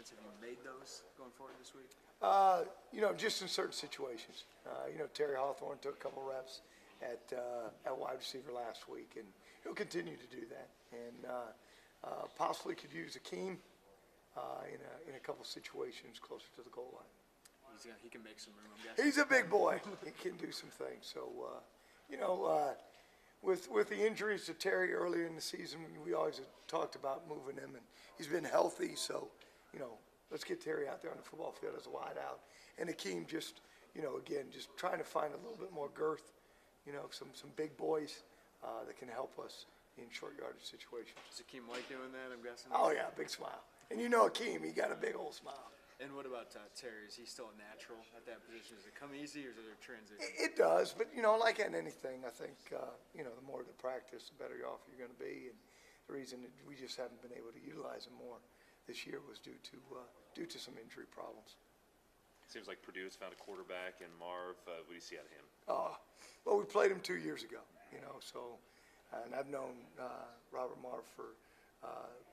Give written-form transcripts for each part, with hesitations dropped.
adjustments? Have you made those going forward this week? Just in certain situations. Terry Hawthorne took a couple reps at wide receiver last week, and he'll continue to do that. And possibly could use Akeem in a couple situations closer to the goal line. He can make some room, I'm guessing. He's a big boy. He can do some things. So, with the injuries to Terry earlier in the season, we always had talked about moving him, and he's been healthy. So, let's get Terry out there on the football field as a wide out. And Akeem just trying to find a little bit more girth, some big boys that can help us in short yardage situations. Does Akeem like doing that, I'm guessing? Oh, yeah, big smile. And Akeem, he got a big old smile. And what about Terry? Is he still a natural at that position? Does it come easy, or is there a transition? It does, but like in anything, I think the more the practice, the better off you're going to be. And the reason that we just haven't been able to utilize him more this year was due to some injury problems. Seems like Purdue's found a quarterback in Marv. What do you see out of him? Well, we played him 2 years ago, so, and I've known Robert Marv for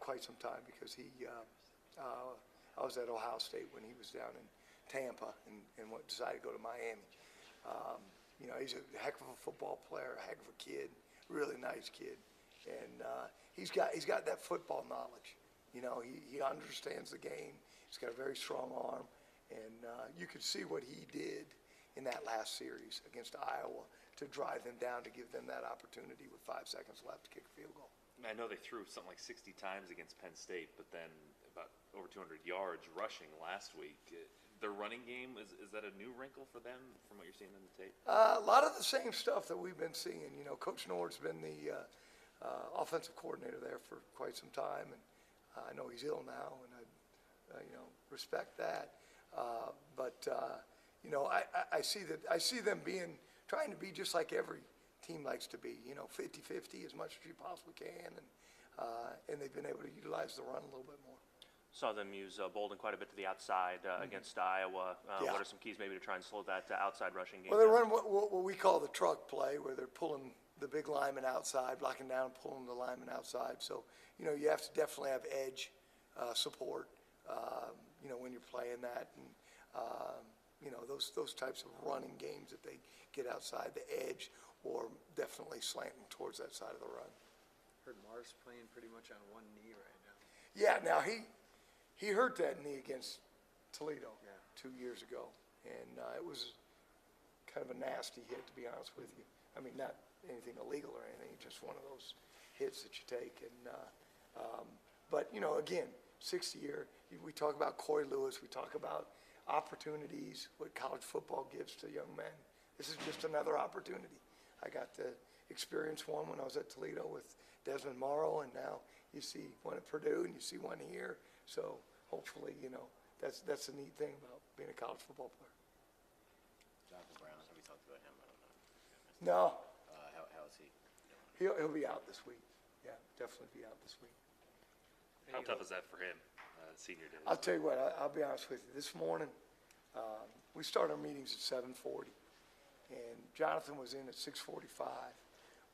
quite some time because I was at Ohio State when he was down in Tampa and decided to go to Miami. He's a heck of a football player, a heck of a kid, really nice kid, and he's got that football knowledge. He understands the game. He's got a very strong arm, and you could see what he did in that last series against Iowa to drive them down to give them that opportunity with 5 seconds left to kick a field goal. I know they threw something like 60 times against Penn State, but then about over 200 yards rushing last week. Their running game, is that a new wrinkle for them from what you're seeing in the tape? A lot of the same stuff that we've been seeing. Coach Nord's been the offensive coordinator there for quite some time, and I know he's ill now, and I respect that. But I see them trying to be just like every team likes to be. 50-50 as much as you possibly can, and they've been able to utilize the run a little bit more. Saw them use Bolden quite a bit to the outside against Iowa. Yeah. What are some keys maybe to try and slow that outside rushing game Well, they down? run what we call the truck play, where they're pulling the big lineman outside, blocking down, pulling the lineman outside. So, you have to definitely have edge support, when you're playing that. And, those types of running games that they get outside the edge or definitely slanting towards that side of the run. Heard Marv's playing pretty much on one knee right now. Yeah, now he hurt that knee against Toledo 2 years ago, and it was kind of a nasty hit, to be honest with you. I mean, not anything illegal or anything, just one of those hits that you take. And but again, 6th year, we talk about Corey Lewis, we talk about opportunities, what college football gives to young men. This is just another opportunity. I got to experience one when I was at Toledo with Desmond Morrow, and now you see one at Purdue and you see one here. So hopefully, that's the neat thing about being a college football player. Jonathan Brown, have we talked about him? I don't know. No, How is he doing? he'll be out this week. Yeah, definitely be out this week. How tough is that for him, senior day? I'll tell you what, I'll be honest with you. This morning, we start our meetings at 7:40, and Jonathan was in at 6:45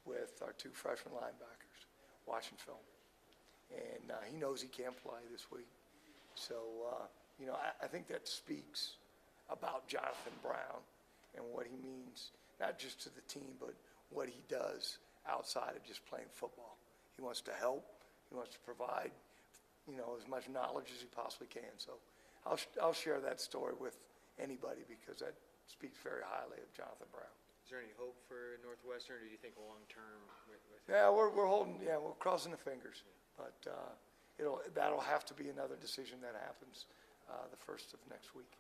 with our 2 freshman linebackers watching film. And he knows he can't play this week. So, I think that speaks about Jonathan Brown and what he means, not just to the team, but what he does outside of just playing football. He wants to help. He wants to provide, as much knowledge as he possibly can. So I'll share that story with anybody because that speaks very highly of Jonathan Brown. Is there any hope for Northwestern, or do you think long-term with Yeah, we're crossing the fingers. But that'll have to be another decision that happens the first of next week.